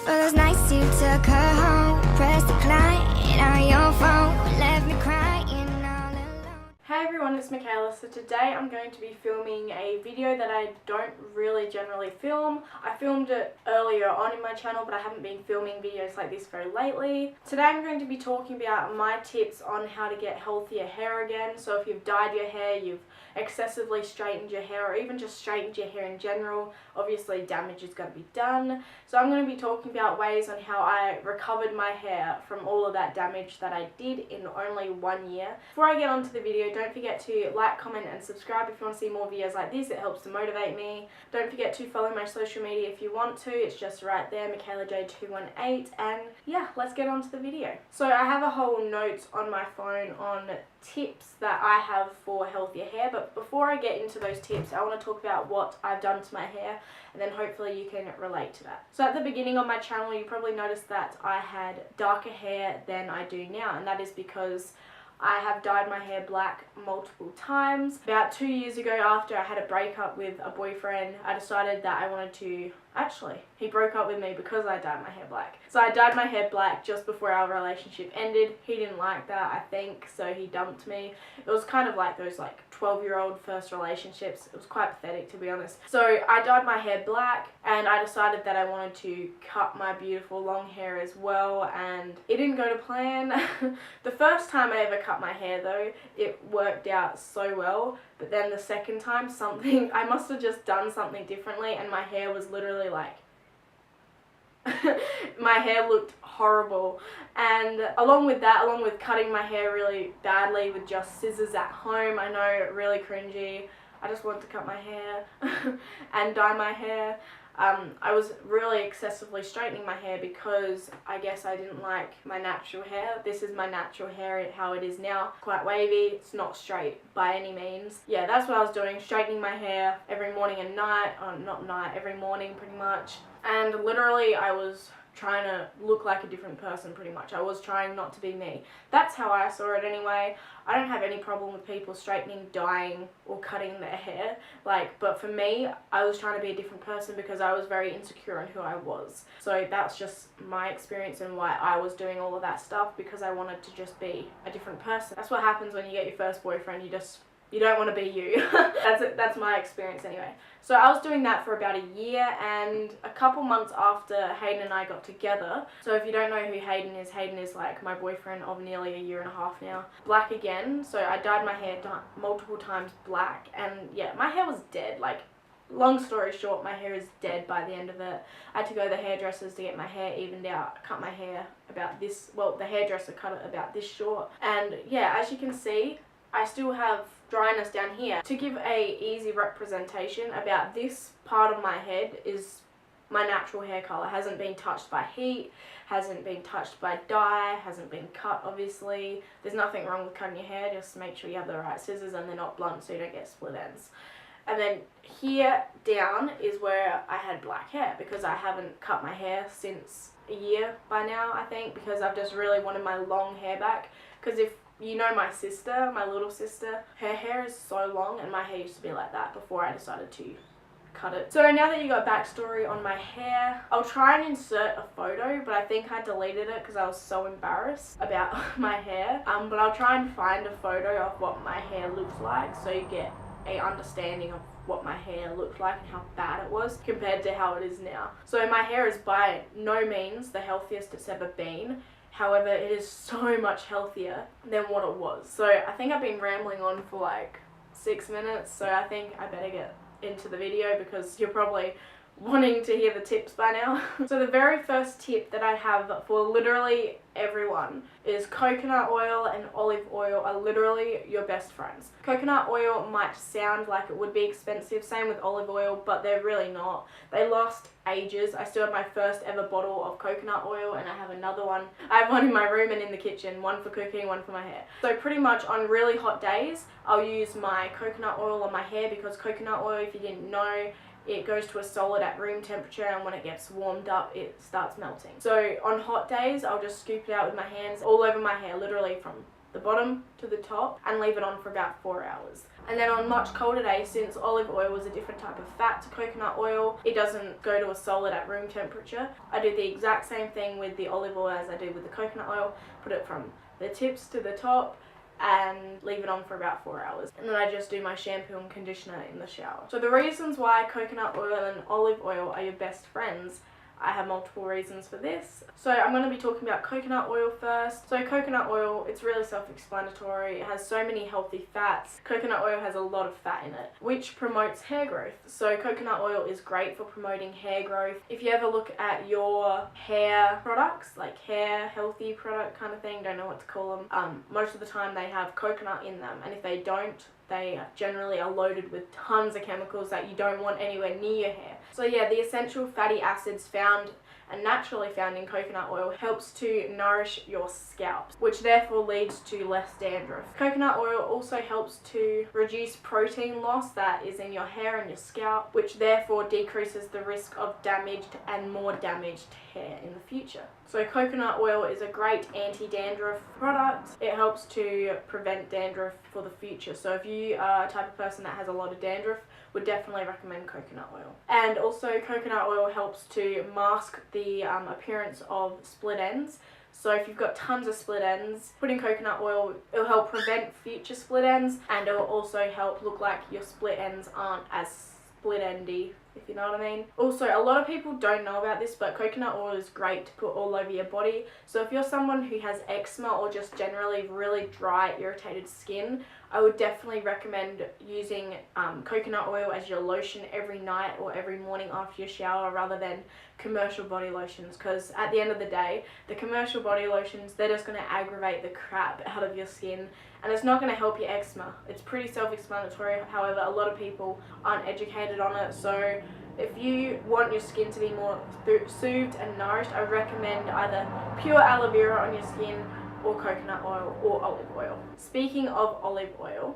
Well, it's nice you took her home. Press decline on your phone. Left me crying all alone. Hey everyone, it's Mikayla. So today I'm going to be filming a video that I don't really generally film. I filmed it earlier on in my channel, but I haven't been filming videos like this very lately. Today I'm going to be talking about my tips on how to get healthier hair again. So if you've dyed your hair, you've excessively straightened your hair, or even just straightened your hair in general, obviously damage is going to be done. So I'm going to be talking about ways on how I recovered my hair from all of that damage that I did in only 1 year. Before I get on to the video, don't forget to like, comment and subscribe if you want to see more videos like this. It helps to motivate me. Don't forget to follow my social media if you want to. It's just right there, Mikayla Jayde218. And yeah, let's get on to the video. So I have a whole note on my phone on tips that I have for healthier hair, but before I get into those tips, I want to talk about what I've done to my hair, and then hopefully you can relate to that. So at the beginning of my channel, you probably noticed that I had darker hair than I do now, and that is because I have dyed my hair black multiple times. About 2 years ago, after I had a breakup with a boyfriend, I decided that I wanted to... Actually, he broke up with me because I dyed my hair black. So I dyed my hair black just before our relationship ended. He didn't like that, I think, so he dumped me. It was kind of like those 12-year-old first relationships. It was quite pathetic, to be honest. So I dyed my hair black, and I decided that I wanted to cut my beautiful long hair as well, and it didn't go to plan. The first time I ever cut my hair though, it worked out so well. But then the second time, I must have just done something differently, and my hair was literally like, my hair looked horrible. And along with that, along with cutting my hair really badly with just scissors at home, I know, really cringy, I just wanted to cut my hair and dye my hair. I was really excessively straightening my hair because I guess I didn't like my natural hair. This is my natural hair, how it is now. Quite wavy, it's not straight by any means. Yeah, that's what I was doing, straightening my hair every morning and night, every morning pretty much. And literally I was trying to look like a different person pretty much. I was trying not to be me. That's how I saw it anyway. I don't have any problem with people straightening, dyeing or cutting their hair. But for me, I was trying to be a different person because I was very insecure in who I was. So that's just my experience and why I was doing all of that stuff, because I wanted to just be a different person. That's what happens when you get your first boyfriend. You don't want to be you. That's my experience anyway. So I was doing that for about a year, and a couple months after Hayden and I got together. So if you don't know who Hayden is like my boyfriend of nearly a year and a half now. Black again, so I dyed my hair multiple times black, and yeah, my hair was dead. Long story short, my hair is dead by the end of it. I had to go to the hairdressers to get my hair evened out. I cut my hair about this, well, the hairdresser cut it about this short. And yeah, as you can see, I still have dryness down here. To give a easy representation, about this part of my head is my natural hair color. Hasn't been touched by heat, hasn't been touched by dye, hasn't been cut obviously. There's nothing wrong with cutting your hair, just make sure you have the right scissors and they're not blunt so you don't get split ends. And then here down is where I had black hair, because I haven't cut my hair since a year by now, I think, because I've just really wanted my long hair back. Because if you know my sister, my little sister, her hair is so long, and my hair used to be like that before I decided to cut it. So now that you got backstory on my hair, I'll try and insert a photo, but I think I deleted it because I was so embarrassed about my hair. But I'll try and find a photo of what my hair looks like so you get a understanding of what my hair looked like and how bad it was compared to how it is now. So my hair is by no means the healthiest it's ever been. However, it is so much healthier than what it was. So I think I've been rambling on for 6 minutes, so I think I better get into the video because you're probably wanting to hear the tips by now. So the very first tip that I have for literally everyone is coconut oil and olive oil are literally your best friends. Coconut oil might sound like it would be expensive, same with olive oil, but they're really not. They last ages. I still have my first ever bottle of coconut oil, and I have another one. I have one in my room and in the kitchen, one for cooking, one for my hair. So pretty much on really hot days, I'll use my coconut oil on my hair, because coconut oil, if you didn't know, it goes to a solid at room temperature, and when it gets warmed up, it starts melting. So on hot days, I'll just scoop it out with my hands all over my hair, literally from the bottom to the top, and leave it on for about 4 hours. And then on much colder days, since olive oil is a different type of fat to coconut oil, it doesn't go to a solid at room temperature. I do the exact same thing with the olive oil as I do with the coconut oil. Put it from the tips to the top and leave it on for about 4 hours. And then I just do my shampoo and conditioner in the shower. So the reasons why coconut oil and olive oil are your best friends, I have multiple reasons for this. So I'm going to be talking about coconut oil first. So coconut oil, it's really self-explanatory. It has so many healthy fats. Coconut oil has a lot of fat in it, which promotes hair growth. So coconut oil is great for promoting hair growth. If you ever look at your hair products, like hair healthy product kind of thing, don't know what to call them, most of the time they have coconut in them. And if they don't, they generally are loaded with tons of chemicals that you don't want anywhere near your hair. So yeah, the essential fatty acids found and naturally found in coconut oil helps to nourish your scalp, which therefore leads to less dandruff. Coconut oil also helps to reduce protein loss that is in your hair and your scalp, which therefore decreases the risk of damaged and more damaged hair in the future. So coconut oil is a great anti-dandruff product. It helps to prevent dandruff for the future. So if you are a type of person that has a lot of dandruff, would definitely recommend coconut oil. And also coconut oil helps to mask the appearance of split ends. So if you've got tons of split ends, putting coconut oil, it'll help prevent future split ends, and it'll also help look like your split ends aren't as split endy, if you know what I mean. Also, a lot of people don't know about this, but coconut oil is great to put all over your body. So if you're someone who has eczema or just generally really dry, irritated skin, I would definitely recommend using coconut oil as your lotion every night or every morning after your shower, rather than commercial body lotions, because at the end of the day, the commercial body lotions, they're just going to aggravate the crap out of your skin, and it's not going to help your eczema. It's pretty self-explanatory. However, a lot of people aren't educated on it. So if you want your skin to be more soothed and nourished, I recommend either pure aloe vera on your skin or coconut oil or olive oil. Speaking of olive oil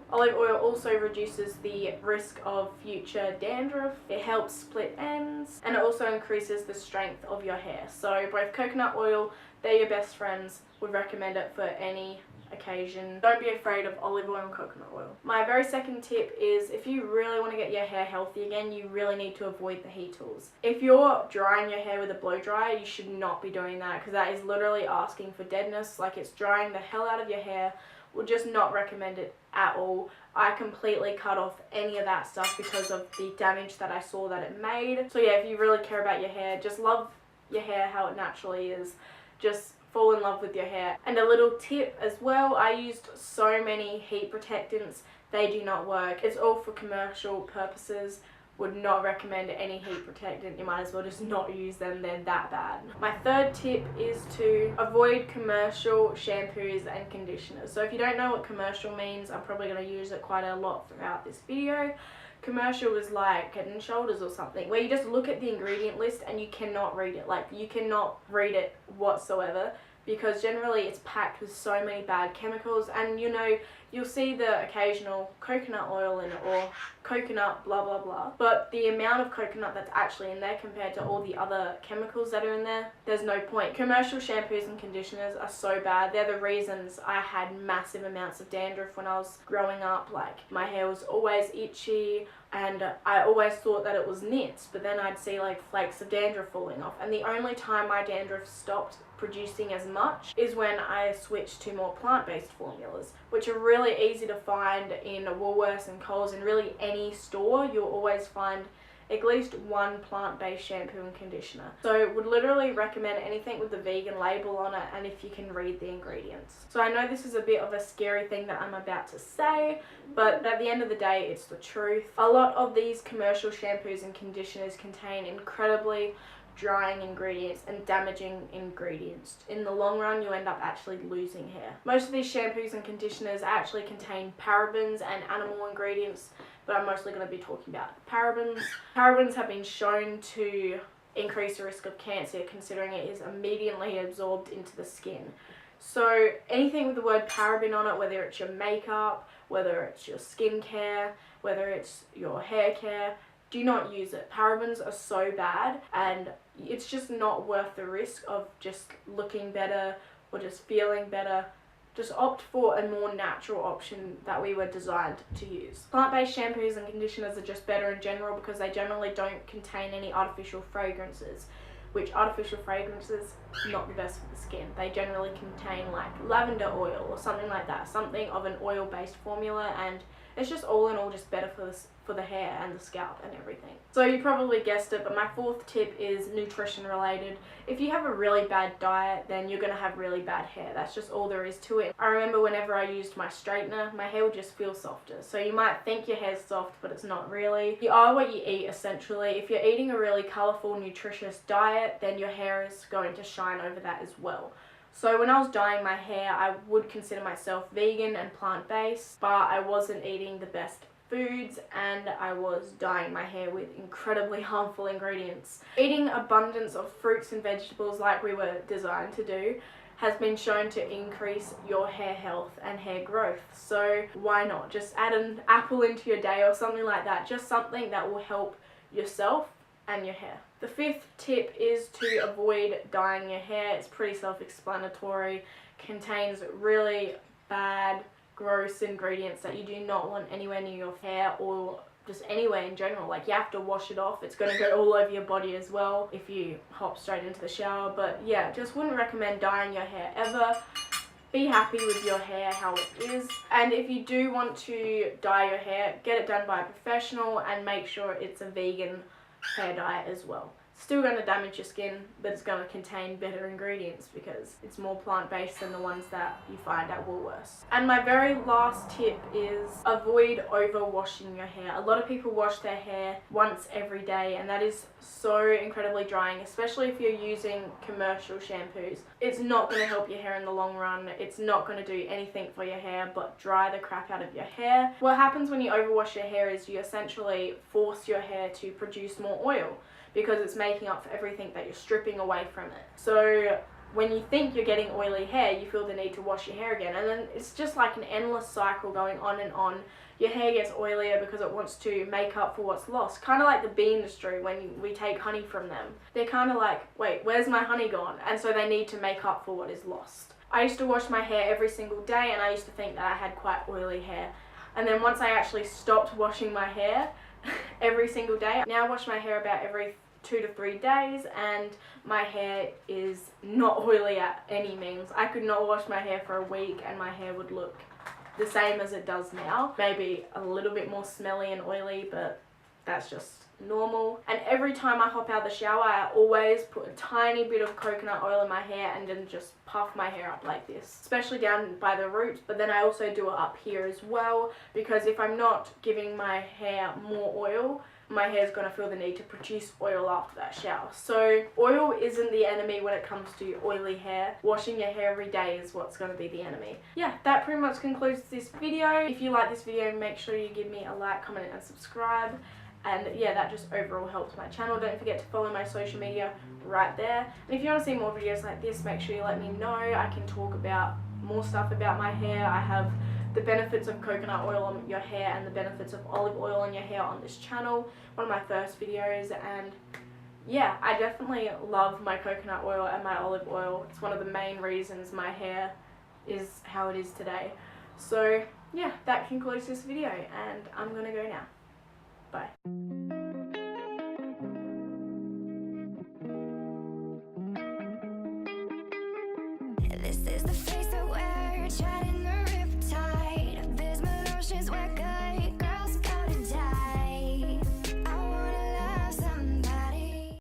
also reduces the risk of future dandruff. It helps split ends, and it also increases the strength of your hair. So both coconut oil, they're your best friends. Would recommend it for any occasion. Don't be afraid of olive oil and coconut oil. My very second tip is, if you really want to get your hair healthy again, you really need to avoid the heat tools. If you're drying your hair with a blow dryer, you should not be doing that, because that is literally asking for deadness. Like, it's drying the hell out of your hair. Would just not recommend it at all. I completely cut off any of that stuff because of the damage that I saw that it made. So yeah, if you really care about your hair, just love your hair how it naturally is. Just fall in love with your hair. And a little tip as well, I used so many heat protectants, they do not work. It's all for commercial purposes. Would not recommend any heat protectant. You might as well just not use them, they're that bad. My third tip is to avoid commercial shampoos and conditioners. So if you don't know what commercial means, I'm probably going to use it quite a lot throughout this video. Commercial is like Head and Shoulders or something, where you just look at the ingredient list and you cannot read it. Like, you cannot read it whatsoever, because generally it's packed with so many bad chemicals. And you know, you'll see the occasional coconut oil in it or coconut blah blah blah, but the amount of coconut that's actually in there compared to all the other chemicals that are in there, there's no point. Commercial shampoos and conditioners are so bad. They're the reasons I had massive amounts of dandruff when I was growing up. Like, my hair was always itchy, and I always thought that it was nits, but then I'd see like flakes of dandruff falling off. And the only time my dandruff stopped producing as much is when I switched to more plant-based formulas, which are really easy to find in Woolworths and Coles. In really any store, you'll always find at least one plant-based shampoo and conditioner. So would literally recommend anything with the vegan label on it, and if you can read the ingredients. So I know this is a bit of a scary thing that I'm about to say, but at the end of the day, it's the truth. A lot of these commercial shampoos and conditioners contain incredibly drying ingredients and damaging ingredients. In the long run, you end up actually losing hair. Most of these shampoos and conditioners actually contain parabens and animal ingredients, but I'm mostly going to be talking about parabens. Parabens have been shown to increase the risk of cancer, considering it is immediately absorbed into the skin. So anything with the word paraben on it, whether it's your makeup, whether it's your skincare, whether it's your hair care, do not use it. Parabens are so bad, and it's just not worth the risk of just looking better or just feeling better. just opt for a more natural option that we were designed to use. Plant-based shampoos and conditioners are just better in general because they generally don't contain any artificial fragrances, which artificial fragrances not the best for the skin. They generally contain like lavender oil or something like that, something of an oil-based formula, and it's just all in all just better for the hair and the scalp and everything. So you probably guessed it, but my fourth tip is nutrition related. If you have a really bad diet, then you're gonna have really bad hair. That's just all there is to it. I remember whenever I used my straightener, my hair would just feel softer. So you might think your hair's soft, but it's not really. You are what you eat, essentially. If you're eating a really colorful, nutritious diet, then your hair is going to shine over that as well. So when I was dyeing my hair, I would consider myself vegan and plant-based, but I wasn't eating the best foods and I was dyeing my hair with incredibly harmful ingredients. Eating abundance of fruits and vegetables like we were designed to do has been shown to increase your hair health and hair growth. So why not? Just add an apple into your day or something like that. Just something that will help yourself and your hair. The fifth tip is to avoid dyeing your hair. It's pretty self-explanatory. Contains really bad, gross ingredients that you do not want anywhere near your hair or just anywhere in general. Like, you have to wash it off. It's going to go all over your body as well if you hop straight into the shower. But yeah, just wouldn't recommend dyeing your hair ever. Be happy with your hair how it is, and if you do want to dye your hair, get it done by a professional and make sure it's a vegan hair dye as well. Still going to damage your skin, but it's going to contain better ingredients because it's more plant-based than the ones that you find at Woolworths. And my very last tip is avoid over-washing your hair. A lot of people wash their hair once every day, and that is so incredibly drying, especially if you're using commercial shampoos. It's not going to help your hair in the long run. It's not going to do anything for your hair but dry the crap out of your hair. What happens when you overwash your hair is you essentially force your hair to produce more oil, because it's making up for everything that you're stripping away from it. So when you think you're getting oily hair, you feel the need to wash your hair again, and then it's just like an endless cycle going on and on. Your hair gets oilier because it wants to make up for what's lost. Kind of like the bee industry when we take honey from them. They're kind of like, wait, where's my honey gone? And so they need to make up for what is lost. I used to wash my hair every single day, and I used to think that I had quite oily hair. And then once I actually stopped washing my hair every single day, now I wash my hair about every 2 to 3 days, and my hair is not oily at any means. I could not wash my hair for a week and my hair would look the same as it does now. Maybe a little bit more smelly and oily, but that's just normal. And every time I hop out of the shower, I always put a tiny bit of coconut oil in my hair and then just puff my hair up like this, especially down by the roots, but then I also do it up here as well, because if I'm not giving my hair more oil, my hair is going to feel the need to produce oil after that shower. So oil isn't the enemy when it comes to oily hair. Washing your hair every day is what's going to be the enemy. Yeah, that pretty much concludes this video. If you like this video, make sure you give me a like, comment and subscribe. And yeah, that just overall helps my channel. Don't forget to follow my social media right there. And if you want to see more videos like this, make sure you let me know. I can talk about more stuff about my hair. I have the benefits of coconut oil on your hair and the benefits of olive oil on your hair on this channel, one of my first videos. And yeah, I definitely love my coconut oil and my olive oil. It's one of the main reasons my hair is how it is today. So yeah, that concludes this video, and I'm gonna go now. Bye. This is the face that we're treading around.